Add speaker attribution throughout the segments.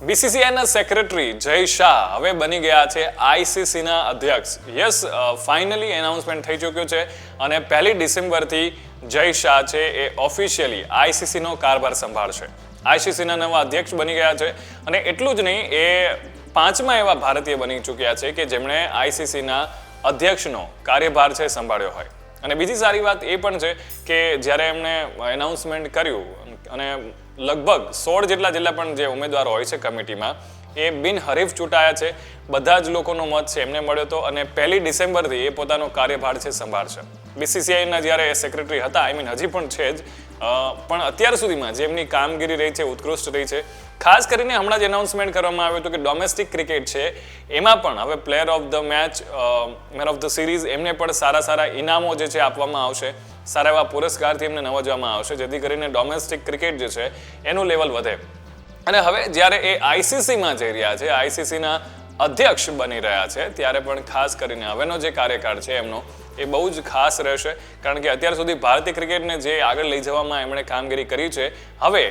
Speaker 1: બીસીસીઆઈના secretary Jay Shah હવે બની ગયા છે આઈસીસીના અધ્યક્ષ. યસ, ફાઇનલી એનાઉન્સમેન્ટ થઈ ચૂક્યું છે અને 1 ડિસેમ્બરથી જય શાહ છે એ ઓફિશિયલી આઈસીસીનો કારભાર સંભાળશે. આઈસીસીના નવા અધ્યક્ષ બની ગયા છે અને એટલું જ નહીં, એ 5મા એવા ભારતીય બની ચૂક્યા છે કે જેમણે આઈસીસીના અધ્યક્ષનો કાર્યભાર છે સંભાળ્યો હોય. અને બીજી સારી વાત એ પણ છે કે જ્યારે એમણે એનાઉન્સમેન્ટ કર્યું અને લગભગ 16 જેટલા પણ જે ઉમેદવારો હોય છે કમિટીમાં એ બિનહરીફ ચૂંટાયા છે. બધા જ લોકોનો મત છે એમને મળ્યો હતો અને 1 ડિસેમ્બરથી એ પોતાનો કાર્યભાર છે સંભાળશે. બીસીસીઆઈના જ્યારે સેક્રેટરી હતા, હજી પણ છે જ, પણ અત્યાર સુધીમાં જે એમની કામગીરી રહી છે ઉત્કૃષ્ટ રહી છે. ખાસ કરીને હમણાં જ એનાઉન્સમેન્ટ કરવામાં આવ્યું હતું કે ડોમેસ્ટિક ક્રિકેટ છે એમાં પણ હવે player of the match, man of the series એમને પણ સારા ઇનામો જે છે આપવામાં આવશે. સારા એવા પુરસ્કારથી એમને નવાજવામાં આવશે જેથી કરીને ડોમેસ્ટિક ક્રિકેટ જે છે એનું લેવલ વધે. અને હવે જ્યારે એ આઈસીસીમાં જઈ રહ્યા છે, આઈસીસીના અધ્યક્ષ બની રહ્યા છે, ત્યારે પણ ખાસ કરીને હવેનો જે કાર્યકાળ છે એમનો એ બહુ જ ખાસ રહેશે. કારણ કે અત્યાર સુધી ભારતીય ક્રિકેટને જે આગળ લઈ જવામાં એમણે કામગીરી કરી છે, હવે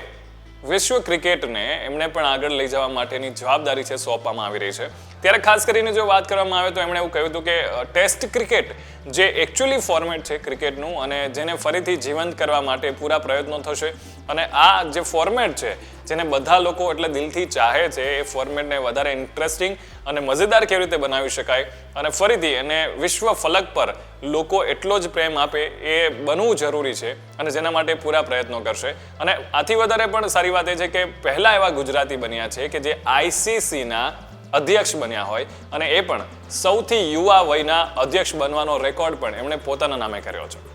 Speaker 1: વિશ્વ ક્રિકેટને એમણે પણ આગળ લઈ જવા માટેની જવાબદારી છે સોંપવામાં આવી રહી છે. ત્યારે ખાસ કરીને જો વાત કરવામાં આવે તો એમણે એવું કહ્યું હતું કે ટેસ્ટ ક્રિકેટ જે એકચ્યુઅલી ફોર્મેટ છે ક્રિકેટનું અને જેને ફરીથી જીવંત કરવા માટે પૂરા પ્રયત્નો થશે. અને આ જે ફોર્મેટ છે જેને બધા લોકો એટલે દિલથી ચાહે છે, એ ફોર્મેટને વધારે ઇન્ટરેસ્ટિંગ અને મજેદાર કેવી રીતે બનાવી શકાય અને ફરીથી એને વિશ્વ ફલક પર લોકો એટલો જ પ્રેમ આપે એ બનવું જરૂરી છે અને જેના માટે પૂરા પ્રયત્નો કરશે. અને આથી વધારે પણ સારી વાત એ છે કે પહેલા એવા ગુજરાતી બન્યા છે કે જે આઈસીસીના અધ્યક્ષ બન્યા હોય અને એ પણ સૌથી યુવા વયના અધ્યક્ષ બનવાનો રેકોર્ડ પણ એમણે પોતાના નામે કર્યો છે.